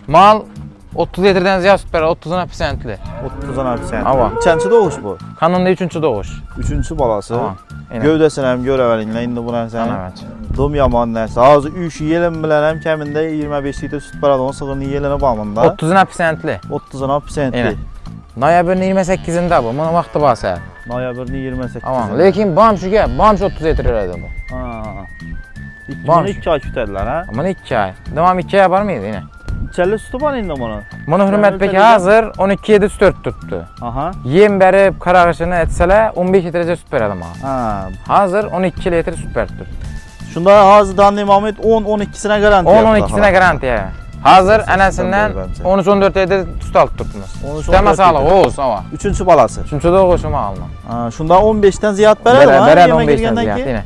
Mal 30 litreden ziyad süt verir, 30'una pisentli. 30'una pisentli. Ava. Neçənci doğuş bu? Kanunda 3-cü doğuş. 3-cü balası. Ava. Gövdəsini həm görəvəlinlə indi bu nəsə. Evet. Dom yaman nəsə. Azı 3 yelin bilənəm kəmində 25 litr süt var onun sığırını yelinə bağımında. 30'una pisentli. 30'una pisentli. Noyabrın 28'inde bu. Bunun vaxtı var sən. Noyabrın 28'inde. Aman, lekin bamşu 30 litr verdi bu. Ha. Bamş. 2 ay kütədilər ha. Ama 2 ay. Devam 2 ay var mıydı yine? İçəli sütü var indi bunun. Bunu Hürmet Bey hazır 12-7 süt tuttu. Aha. Yem verip kararışını etsələ 15 litrəcə süt verədim ha. Ha. Hazır 12 litre süt verdi. Şunda hazırdan İmamət 10-12'sine garanti yaptı. 10-12'sine garantiye. Hazır enəsindən 13-14 litre süt alıp tuttunuz. Sütəmə sağlıq olsun ama. 3-cü balası. 3-cü doğuşumu alma. Ha, şunda 15'ten ziyad verədim ha. Verən Yemək 15'den girgəndən ziyad ki. yine.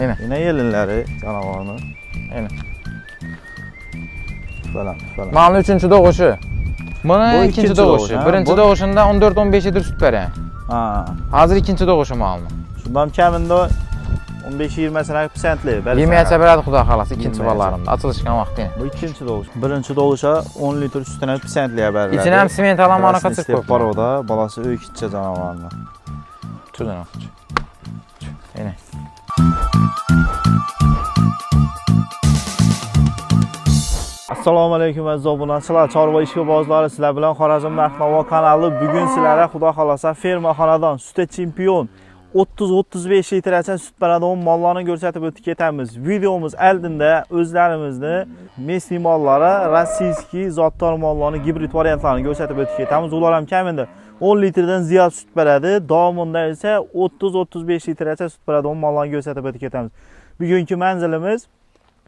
Yine. Yine yelinləri canavarını. Yine. Falan. Malın 3-cü doğuşu. Bunun Bu 2-ci ikinci doğuşu. doğuş, ha? Birinci Bu- doğuşunda 14-15 litre süt verən. Ha. Hazır 2-ci doğuşumu alma. Şundan kəmində 15-20 sənə pisentli. 20'ye çevirədi xuda xalası 2-ci 20'ye ballarında. Açılışqan vaxtı yine. Bu ikinci doğuş. Birinci doğuşa 10 litr sütünə pisentliyə bərlədi. İçine hem siment alamana kaçır var koydu. o da. Balası öyük içə canavarını. Tüdün okçu. Yine. Assalomu alaykum aziz obunachilar, chorva ishqibozlari, sizlar bilan Xorazm Narx-navo kanali. Bugun sizlarga xudo xolasa fermaxonadan Süt Chempion 30-35 litrgacha süt beradigan mollarni ko'rsatib o'tib ketamiz. Videomiz oldinda o'zlarimizni mesli mollari, rossiyskiy zotdor mollarni, gibrid variantlarini ko'rsatib o'tib ketamiz. Ular ham kamida 10 litrdan ziyod süt beradi. Davomida esa 30-35 litrgacha süt beradigan mollarni ko'rsatib o'tib ketamiz. Bugungi manzilimiz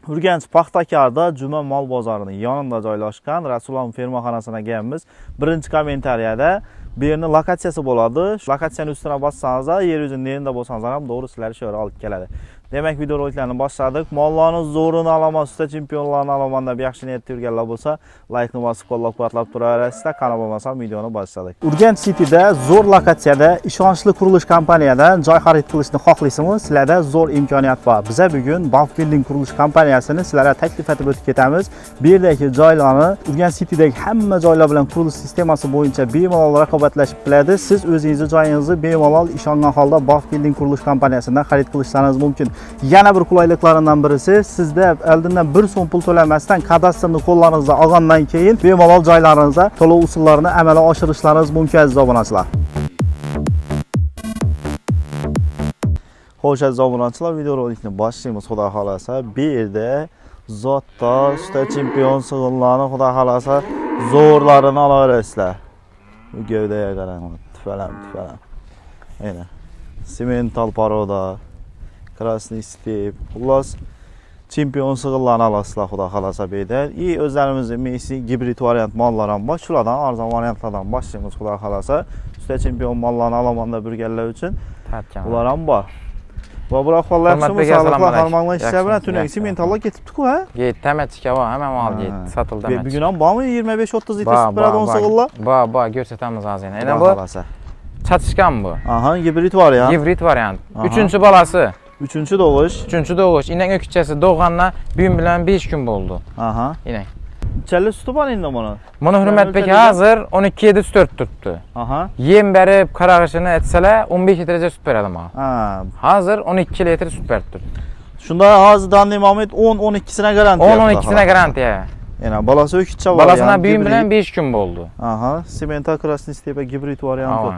Urganch Paxtakorda Juma mol bozorining yonida joylashgan Rasulam fermaxonasiga kelganmiz. Birinchi kommentariyada bu yerning lokatsiyasi bo'ladi. Shu lokatsiyaning ustuna bossangiz, yer yuzini yerida bo'lsangiz ham to'g'ri sizlarga shu yerga olib keladi. Demak, video roliklarni boshladik. Mollarni zo'rini olaman, Süt Chempionlarni olaman deb yaxshi niyatda yurganlar bo'lsa, like-ni bosib qo'llab-quvvatlab turaverasizlar. Qana bo'lmasa videoni boshladik. Urganch Cityda zo'r lokatsiyada ishonchli qurilish kompaniyadan joy xarid qilishni xohlaysizmi? Sizlarda zo'r imkoniyat bor. Biz bugun Bulk Building qurilish kompaniyasini sizlarga taklif etib o'tib ketamiz. Bu yerdagi joylarni Urganch City'dagi hamma joylar bilan qurilish sistemasi bo'yicha bemalol raqobatlashib biladi. Siz o'zingizni joyingizni bemalol ishongan holda Bulk Building qurilish kompaniyasidan xarid qilishingiz mumkin. Yana bir qulayliklaridan birisi, sizda oldindan 1 so'm pul to'lamasdan kadastrni qo'llaringizda olgandan keyin bemalol joylaringizda to'lov usullarini amalga oshirishlaringiz mumkin aziz obunachilar. Xo'sh aziz obunachilar, video rolikni boshlaymiz xudo xolasa. Bu yerda zotdor Süt Chempion sig'inlarni xudo xolasa zo'rlarini olaverasizlar. Bu gavdaga qarang, tifalam. Mana semental paroda Krasniy step. Xullas Chempion sig'inlarni olasizlar xudo xolasa bu yerda. O'zlarimizning Messi gibrid variant mollar ham bor. Shulardan arzon variantlardan boshlaymiz xudo xolasa. Süt Chempion mollarni olaman deb yurganlar uchun ular ham bor. Va biroq hollar yaxshimi? Sog'liqli harmonlash ishlari bilan tunak sementallar ketibdi-ku, ha? Yetdi, tamatika bor, hamma mol yetdi, sotildi. Bugun ham bormi 25-30 litr süt beradigan sig'inlar? Bor, ko'rsatamiz hozir. Ana bu chatishgan bu. Aha, gibrid variant. Gibrid variant. 3-chi balasi. 3-chi doğuş. 3-chi doğuş. İnan öküchasi doğgandan bugün bilan 5 kun bo'ldi. Aha. İnan. Challi sütü var endi buni. Buni Hurmat Bey hazır 12-7 süt tuttu. Aha. Yem berib qarag'ishini etsalar 15 litrgacha süt beradi mana. Ha. Hazır 12 litre süt berdi. Shunda hozirdan İmamət 10-12'sine garanti yaptı. 10-12'sine garantiya. Yani balası ökütçe var. Balasına bugün bilan 5 kun bo'ldi. Aha. Semental Krasniy step gibrid variantı.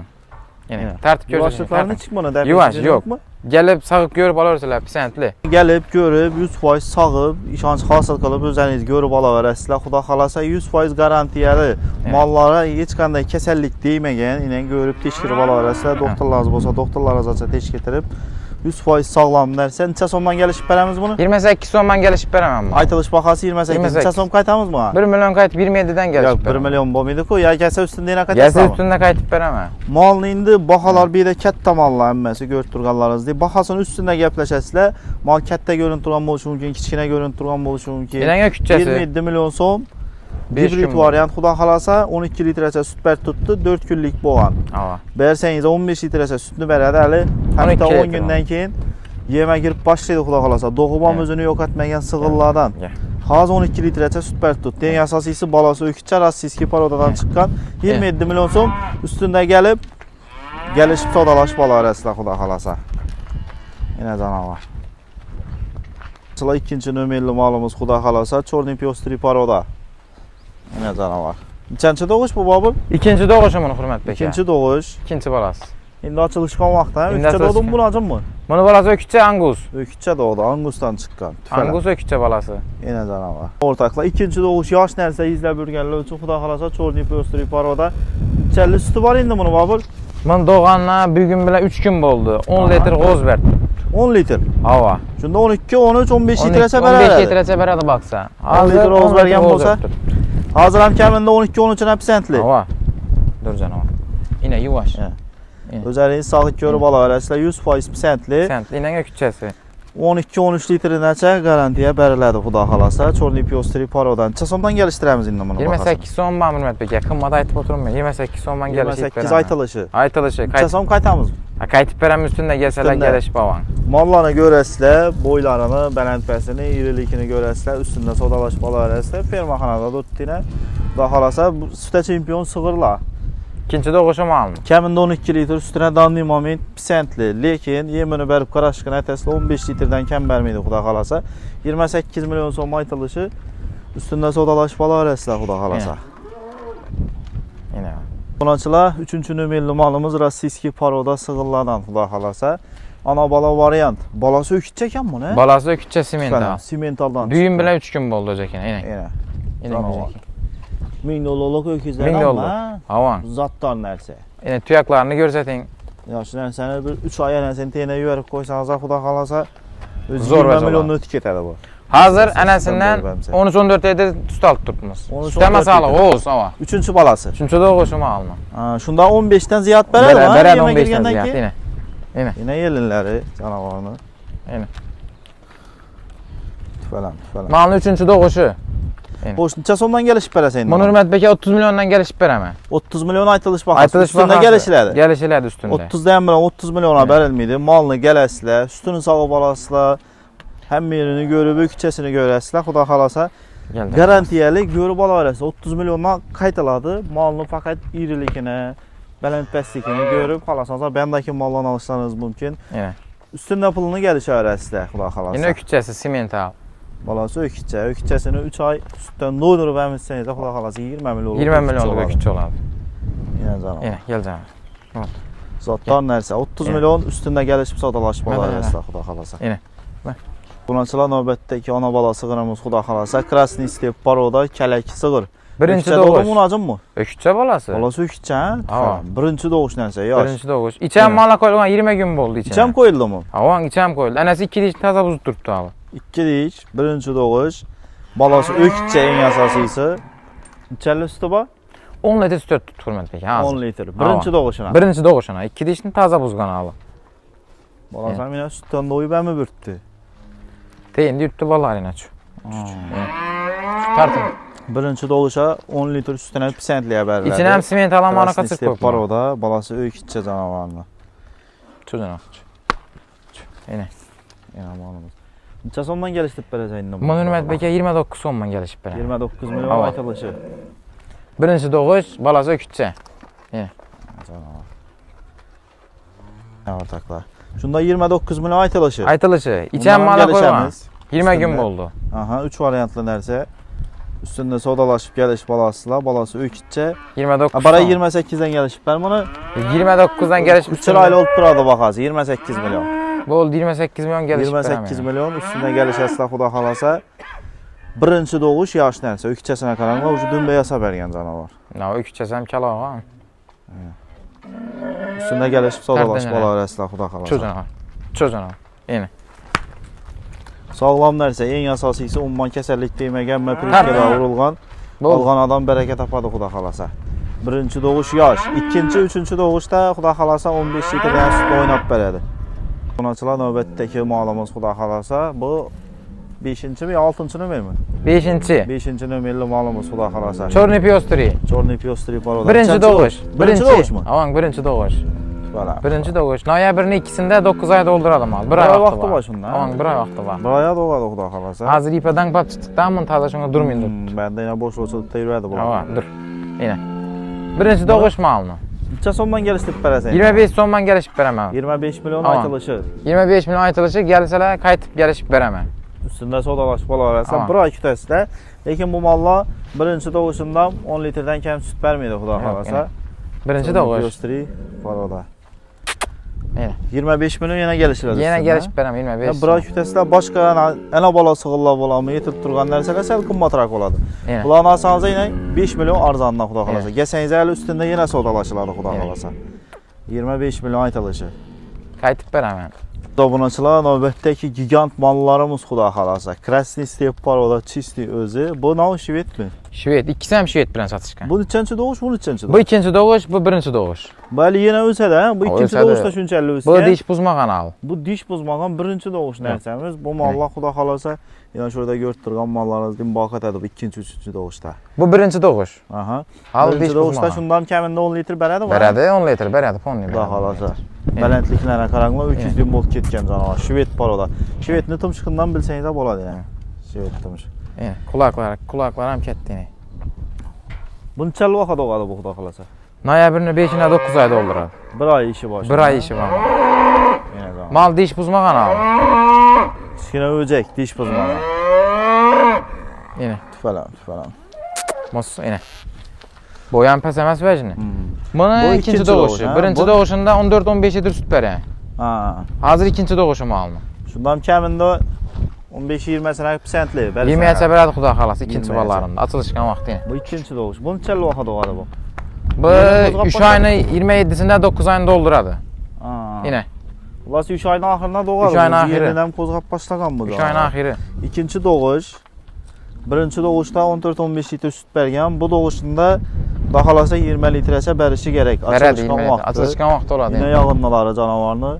Yani tartib ko'rsating. Yuvaşlıklarını çıkmana da. Yuvaş yok. Gelip sağıp görüp alaversinlar pisentli. Gelip görüp 100% sağıp işonch hosil qilib o'zingiz ko'rib olaverasizlar. Xudo xolasa 100% garantiyali mollara hech qanday kasallik deymagan, inan ko'rib tekshirib olaverasizlar. Doktorlaringiz bo'lsa, doktorlaringizni tekshirib 100% sağlam narsa. Necha so'mdan kelishib beramiz buni? 28 so'mdan kelishib beraman. Aytilish bahasi 28. Necha so'm qaytamizmi? 1 million qaytib 27dan kelishib beraman. 1 million bo'lmaydi-ku, yakasi ustunda yana qaytasiz. Yakasi ustunda qaytib beraman. Molni endi baholar bu yerda katta mollar hammasi ko'rib turganlaringizdek, bahosini ustunda gaplashasizlar. Mol katta ko'rinib turgan bo'lishi mumkin, kichkina ko'rinib turgan bo'lishi mumkin. Yangi kuchasi 27 million so'm. Gibrid variant xudo xolasa 12 litrgacha süt berib tutdi, 4 kunlik bo'lgan. Bersangiz 15 litrgacha sütni beradi, hali hatta 10 kundan keyin yema girib boshlaydi xudo xolasa. Doğubam o'zini yo'qotmagan sig'illardan. Hozir 12 litrgacha sut berib turibdi. Eng asosiysi bolasi o'kitcha rossiyskiy porodadan chiqqan 27 million so'm ustunda kelishib savdolashib olasizlar xudo xolasa. Yana janovar. Sizlar ikkinchi nomerli molimiz xudo xolasa Chorniy Pyostri poroda. Yana janovar. Nechanchi doğuş bu Bobur? İkinci doğuşum bunu hurmat beka. İkinchi doğuş. İkinci balası. Endi ochilishgan vaqtda o'kitcha doğdu mu bunajimmi? Bunu balası ökütçe Angus. O'kitcha doğdu, Angusdan chiqqan. Angus ökütçe balası. Yana janovar. O'rtoqlar, ikkinchi doğuş yosh narsa izlab yurganlar uchun xudo xolasa Chorniy Pyostri poroda. Challi suti bor endi buni Bobur. Mən doğanla bugün bilan 3 gün bo'ldi. 10 litr g'oz berdim. 10 litr. Hava. Shunda 12, 13, 15 litrgacha beradi. 15 litrgacha beradi baksa. 10 litr g'oz bergan bo'lsa, hozir ham kamida 12-13 persentli. Hava. Dur canavar. Yine yuvaş. O'zlaringiz sog'lik ko'rib olaverasizlar, 100% persentli. Persentli yine ökütçesi. 12-13 litrgacha garantiya beriladi xudo xolasa. Chorniy Pyostri porodan. Necha so'mdan kelishtiramiz endi buni? 28 so'm ben hurmat beka. Qimmat aytib o'tirmayman. 28 so'mdan kelishib 28 aytilishi. Aytilishi. Necha so'm qaytamiz? Qaytib beramiz üstünde gelseler gelishib olgan. Mollarni ko'rasizlar, bo'ylarini, balandpasini, iriligini ko'rasizlar, ustunda savdolashib olaverasizlar. Fermaxonada o'tdina. Xudo xolasa suta chempion sig'irlar. İkinci doğuşum aldım. Kamida 12 litr üstüne danli moment persentli. Lekin yemini berib qarashgan aytasizlar 15 litrdan kam bermaydi xudo xolasa. 28 million so'm aytilishi ustunda savdolashib olaverasizlar xudo xolasa. Yine. Bunachilar 3-nomerli molimiz rossiyskiy poroda sig'irlardan xudo xolasa. Ana bola variant. Bolasi o'kitcha ekan buni. Bolasi o'kitcha simental. Simentaldan. Düğün bilan 3 gün bo'ldi o'jakin. Yine. Yine. $1000 öküzler $1000 ama havan. zattan narsa. Yine tuyaklarını görseting. Yosh narsani bir 3 oy narsani tena yuvarib qo'ysangiz xudo xolasa Zo'r 20 million o'tib ketadi bu. Hozir anasidan 13-14 ayda tut olib turibmiz. Istamasa g'oz hava. 3-balasi. 3-doğuşumu alma. Shunda 15 dan ziyod beradi. Beradi 15 dan ziyod. Yine. Yine yelinlari canavarni. Yine. Falan. Malni 3-doğuşu. Xo'sh, necha so'mdan kelishib berasiz endi? Buni hurmat beka 30 milliondan kelishib beraman. 30 million aytilish bahasi. Ustunda kelishiladi. Kelishiladi ustunda. 30 dan bilan 30 milliona berilmaydi. Molni kelasizlar, sutini sog'ib olasizlar. Hamma yerini ko'rib, o'kitchasini ko'rasizlar. Xudo xolasa garantiyali ko'rib olaverasiz. 30 milliondan qaytiladi. Molni faqat iriligini, balandpastligini ko'rib qolasangiz, bendagi mollarni olishlaringiz mumkin. Ustunda pulini kelishaverasizlar, xudo xolasa. Yine ökütchasi simental. Bolasi o'kitchasini 3 oy sutdan do'ydirib emizsangiz, xudo xolasa 20 million. 20 millionlik o'kitcha oladi. Yana janob. Yine, gel janob. Zotdan narsa 30 million ustunda kelishib savdolashib olasizlar, xudo xolasa. Yine. Bunachilar navbatdagi ona bola sig'irimiz xudo xolasa Krasniy Step poroda kalak sig'ir. Birinchi doğuş. Munajimmi? O'kitcha bolasi. Bolasi o'kitcha? Birinchi doğuş narsa, yosh. Birinchi doğuş. İçam mala qo'yilgan 20 gün bo'ldi icham. İçam qo'yildimi? Havan icham qo'yildi. Anasi 2 dish toza buzib turibdi abi. 2 dish, birinchi doğuş. Bolasi o'kitcha eng asosiysi. Nechalli suti bor? 10 litr sut tutib hurmat beka. 10 litr. Birinchi doğuşuna. Birinchi doğuşuna. 2 dishni toza buzgan abi. Bolasi ham yana sutdan do'yib ham yuribdi. Endi yuribdi bolalarina shu. Tartib. Birinchi doğuşa 10 litr sutini persentliga beriladi. İçine ham simental amana qatib qo'yib. Poroda bolasi o'kitcha janovarni. Cho'janoq. Yine. Yana molimiz. Necha so'mdan kelishtirib berasiz endi? Mana hurmat beka 29 so'mdan kelishib beraman. 29 million aytilishi. Birinchi doğuş, bolasi o'kitcha. Yine. O'rtoqlar. Shunda 29 million aytilishi. Aytilishi. İçam mala qo'ygan. 20 gün bo'ldi. Aha, 3 variantli narsa. Ustunda savdolashib kelishib olasizlar. Bolasi o'kitcha. 29. Bara 28 dan kelishib ber buni. 29 dan kelishib 3 oyli olib turadi bahasi 28 million. Bo'ldi 28 million kelishib beraman. 28 million ustunda kelishasizlar xudo xolasa. Birinchi doğuş yosh narsa. O'kitchasini qarang, o'sha dumba yasab bergan janovar. Na, o'kitchasi ham kalog'a. Ustunda kelishib savdolashib olaverasizlar xudo xolasa. Cho'janoq. Yine. Sog'lom narsa, eng asosiysi umuman kasallik demagan, mapriskaga urilgan. Olgan odam baraka topadi xudo xolasa. Birinchi doğuş yosh, ikkinchi, uchinchi doğuşda xudo xolasa 15 litrdan sut o'ynab beradi. Bunachilar navbatdagi molimiz xudo xolasa bu 5-mi, 6-nomermi? 5-nomerli molimiz xudo xolasa. Chorniy Pyostri. Chorniy Pyostri poroda. Birinchi doğuş. Birinchi doğushmi? Avang birinchi doğuş. Falan. Birinchi doğuş. Noyabrning 2'sinde 9 ay dolduradi mal. 1 ay vaqti bor shunda. Onun 1 ay vaqti bor. 1 ay doğadı Xudo xolasa. Hozir ipadan pap chiqdiqdan buni toza shunga durmaydi. Bende yine boş olsa yuradi bu. Ha, dur. Yine. Birinchi doğuş malni. Necha so'mdan kelishib berasan? 25 so'mdan kelishib beraman. 25 milyon Tamam. aytilishi. 25 milyon aytilishi, kelsalar qaytib kelishib beraman. Üstünde sodalashib olaverasizlar. Tamam. 1 oy kutasizlar. Lekin bu mallar birinchi doğuşundan 10 litrdan kam sut bermaydi Xudo xolasa. Birinchi doğuş. Gösteri paroda. Yine. 25 milyon yana kelishiladi. Yana kelishib beraman 25. 1 oy kutasizlar. Boshqa ana bola sig'illar bo'ladimi, yetib turgan narsalar sal qimmatroq bo'ladi. Yine. Bularni olsangiz yana 5 milyon arzondan Xudo xolasa. Kelsangiz hali ustunda yana sodalashiladi Xudo xolasa. 25 milyon aytilishi. Qaytib beraman. Obunachilar, navbatdagi gigant mallarimiz Xudo xolasa. Krasniy step paroda chisti o'zi. Bu nav shvedmi? Shved, ikkisi ham shved bilan sotishgan. Bu nechanchi doğuş, bu nechanchi Bu doğuş? ikkinchi doğuş, bu birinchi doğuş. Bali yana o'sadi, bu ikkinchi o'sadi. doğuşda shunchalik Bu o'sgan. dish buzmagan al. Bu dish buzmagan birinchi doğuş narsamiz. Bu mallar Xudo xolasa, yana shurada ko'rib turgan mallarimizdan boqatadi bu ikkinchi, uchinchi doğuşda. Bu birinchi doğuş. Aha. Al Birinchi dish doğuşda buzmagan. shundan kamida 10 litr beradimi? Beradi, 10 litr beradi, fonni Xudo beradi. xolasa. Balandliklarga qaranglar, 300 din volt ketgan canavar. Shved paroda. Shvedni tumshiqdan bilsangiz bo'ladi yani. Shved tumshiq. Quloqlar ham ketdi yine. Buncha vaqt o'g'adi bu Xudo xolasa. Noyabrning 5'ine 9 ay dolduradi. 1 oy ishi bosh. 1 ay ishi bor. Yana da. Mal dish buzmagan al. Kichkina o'jak, dish buzmagan. Yine. Tufalam. Mos yine. Boyan pes emas vajni. Buni Bu ikkinchi ikkinchi doğuşu. doğuş, ha? Birinchi Bu- doğuşunda 14-15 litr sut bergan. Ha. Hozir ikkinchi doğuşu malni. Shundan kamida 15-20 sana sentli. 20 yacha beradi Xudo xolasa ikkinchi 20 bolalarida. Ochilishgan vaqti yine. Bu ikkinchi doğuş. Buncha vaqt o'g'adi bu. Bu 3 ayni 27'sinde 9 ayını dolduradi. Ha. Yine. Xullas 3 oyning oxirida doğadi. 3 oyning oxiri. Yeridan qo'zg'ab boshlagan bu. 3 ayın axiri. İkinci doğuş. Birinchi doğuşda 14-15 litr süt bergan. Bu doğuşunda Xudo xolasa 20 litrgacha berishi kerak. Beradi 20 litr. Ochilishgan vaqti bo'ladi. Yine yog'inlari canavarni.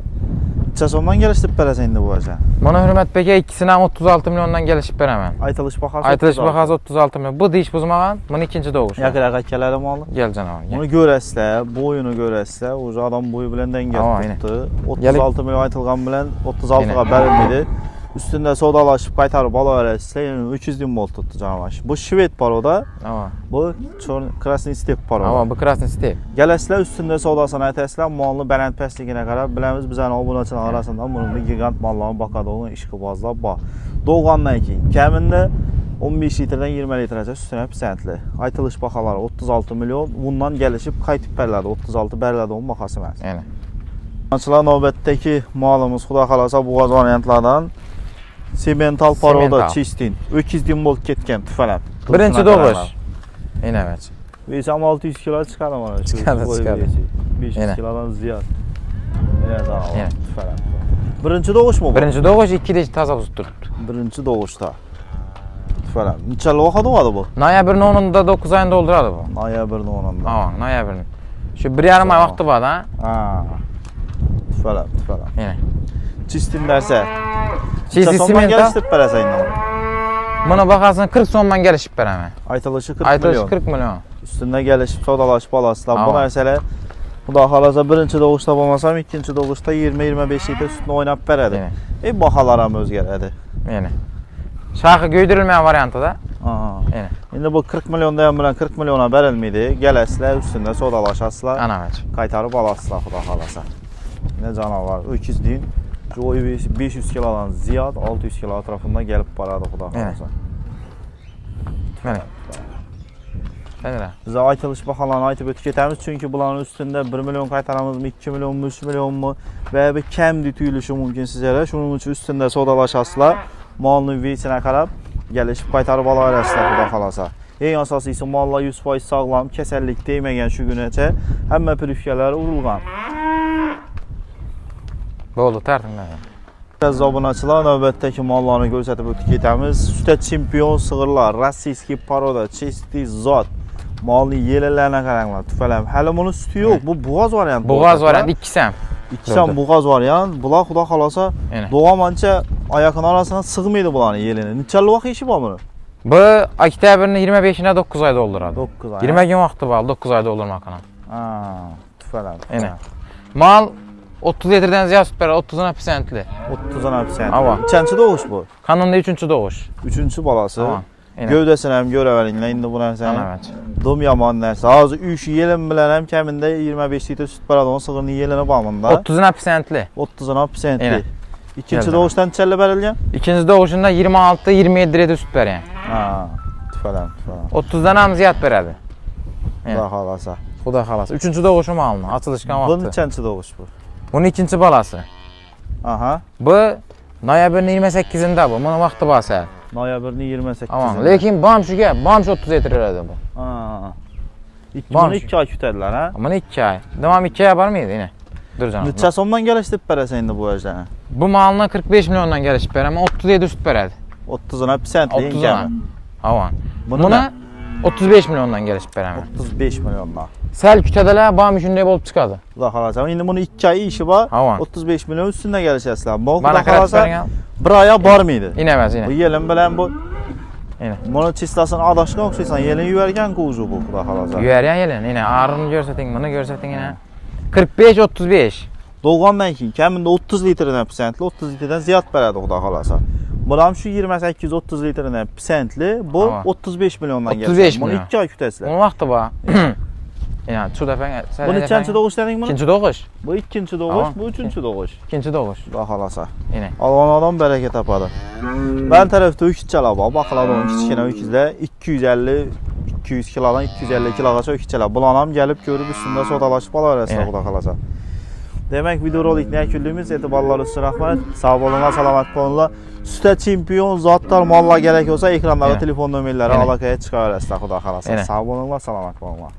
Necha so'mdan kelishib berasan endi bu o'zi? Buni Hurmatbek aka ikkisini ham 36 milliondan kelishib beraman. Aytilish bahasi. Aytilish bahasi 36 million. Bu dish buzmagan, buni ikkinchi doğuş. Yaqin akkalari moli. Gel canavar. Bunu görəsizlər, boyunu görəsizlər, o adam boyu bilan dengə Aa, tutdu. 36 milyon aytılğan bilan 36-ga bərilmidi. Üstündə sodalaşıb qaytarıb alaverəsizlər, yəni 300 din volt tutdu canavar. Bu Şved paroda, Ava. bu Krasniy step paroda. Ava, bu Krasniy step. Gələsizlər üstündə sodasını aytəsizlər, malını bələnd pəsliginə qarab, biləmiz bizən obunaçının arasında bunun bir gigant malların bakadığının işqibazlar var. Doğandan ki, kəmində 15 litrdən 20 litrəcə üstünə pisəntli. Aytılış baxaları 36 milyon, bundan gəlişib qaytıb bərlədi, 36 bərlədi onun baxası məhz. Yəni. Açılan növbətdəki malımız Xudo xalasa bu variantlardan semental paroda Semental. çistin, 200 din volt ketken tüfələn. Birinci doğuş. Yine evet. Veysam 600 kilo çıxarım ona. Çıxardı. 500 Yine. kilodan ziyad. Yine daha var, Yine. tüfələn. Birinci doğuş mu bu? Birinci doğuş 2 dish taza buz turibdi. Birinci doğuşda. Tüfələn. Neçə vaxt doğadı bu? Noyabrning 10'unda 9 ayını dolduradi bu. Noyabrın 10'unda. Ava, noyabrning. Şu 1,5 ay vaqti bor da. Ha. Tüfələn. Yine. Çistin dərsə. Çisti simental. Gəlişdirib bərəsən indi. Buna baxasın 40 so'mdan kelishib beraman. Aytılışı 40 Aytilish milyon. 40 million. Üstündə gəlişib sodalaşıb alasılar. Bu Ava. məsələ Xudo xalasa birinci doğuşda olmasam, ikinci doğuşda 20-25 litr sütünü oynab bərədi. Yine. Baxalar ham özgərədi. Yine. Şaxı göydürülmeyen variantı da. Aha. Yine. İndi bu 40 milyondan bilan 40 milyona bərilmidi. Gələsilər üstündə sodalaşasılar. Ana veç. Qaytarıb alasılar Xudo xalasa. Yine canavar 200 din. Joy 500 kilodan ziyad 600 kilo ətrafında gəlib baradı Xudo xalasa. Yine. Nədir? Bizə aytılış baxalarını aytıb ötüb getəmiz. Çünki bunların üstündə 1 milyon qaytaramızmı, 2 milyonmu, 3 milyonmu və bir kəmdir tüyülüşü mümkün sizlərə. Şunun üçün üstündə sodalaşasılar. Malını veysinə qarab gəlişib qaytarıb alarəsizlər Xudo xalasa. Ən əsası mallar 100% sağlam, kəsəllik dəyməyən şu günəcə həmmə pürüfkələri urulğan. Oldu, tərtiblədi. Biraz abunəçilər, növbətdəki mallarını göstərib ötüb getəmiz. Sütə çempion sığırlar, Rossiyski paroda, çeşitli zat. Malını yelələrinə qaranglar, tüfələm. Hələ bunun sütü yox, bu buğaz variantı. Buğaz variantı ikkisi ham. İkisi buğaz variant. Bunlar Xudo xalasa doğamanca ayaqın arasına sığmaydı bunların yelinə. Neçəli vaxt işi var bunun? Bu oktyabrning 25'ine 9 ay dolduradi. 9 ay. 20 gün vaqti var 9 ay doldurmaqına. Ha, tüfələm. Yine. Mal 30 litrden ziyad süt verir, 30'una pisentli. 30'una pisent. Ava. Neçənchi doğuş bu? Kanunda 3-cü doğuş. 3-cü balası. Ava. Yine. Gövdəsini həm görəvəlinlə indi bu nəsə. Evet. Dom yaman nəsə. Hazır 3 yelin bilən həm kəmində 25 litr süt bərədə onun sığırını yelini bağımında. 30'una pisentli. 30'una pisentli. Yine. İkinci Geldi. doğuşdan çəllə bərilgən? İkinci doğuşunda 26-27 litre süt verir. Ha, tüfələm. 30'dan ham ziyad veradi. Xuda xalasa. Xuda xalası. Üçüncü doğuşu malını, açılışkan Bunun vaxtı. neçənchi doğuş bu? Bunun ikinci balası. Aha. Bu noyabrın 28'inde bu. Bunun vaxtı bası. Noyabrın 28'inde. Ama lekin bamş 30 litre veradi bu. Ha. Bamş. Bunu 2 ay kütədilər, ha? Ama 2 ay. Devam 2 ay var mıydı yine? Dur canım. Neçə somdan gəlişdirib bərəsə indi bu öjdəni? Bu malına 45 milyondan gelişip verir ama 37 süt veradi. 30'una pisentli 30'una. Avan. Bunu Buna 35 milyondan gelişip verir. 35 milyonla. Sel kütədeler bam şunday bolup çıkadı. Xuda xalasa. İndi bunun 2 ay işi var. Avan. 35 milyon üstündə gəlişəsilər. Bu Bana Xuda karar xalasa verin ya. bir aya var mıydı? Yine emez Bu yine. yelin bilən bu. Yine. Bunun çistasını adaşına oxşaysan, yelin yüvərgən quzu bu Xuda xalasa. Yüyeryen yelin yine. Ağrını görsetin, bunu görsetin yine. 45-35. Doğandan ki, kəmində 30 litrdən pisentli, 30 litrdən ziyad bərədi Xuda xalasa. Bunam şu 28-30 litrdən pisentli, bu Aman. 35 milyondan gəlişir. 35 Bunu milyon. 2 ay kütəsilər. Onun vaxtı var. Yani şu defa Bu neçənchi doğuş dedin bunu? İkinci doğuş. Bu ikinci doğuş, Aman. bu üçüncü doğuş. İkinci doğuş. Xuda xalasa. Yine. Alğan adam bərəkət tapadı. Mən tərəfdə öküzçələ var. Baxılar onun kiçikənə öküzlə 250 kilodan 250 kilogaça öküzçələ. Bulanam gəlib görüb üstündə sodalaşıb bala verəsə Xuda xalasa. Demək videorolik nə küllüyümüz etibarlar üstün rəhmət. Sağ olunlar, salamat olunlar. Sütə çempion zatlar malla gərək olsa ekranlarda Yine. telefon nömrələri Yine. əlaqəyə çıxar Xuda xalasa. Yine. Sağ olunlar, salamat olunlar.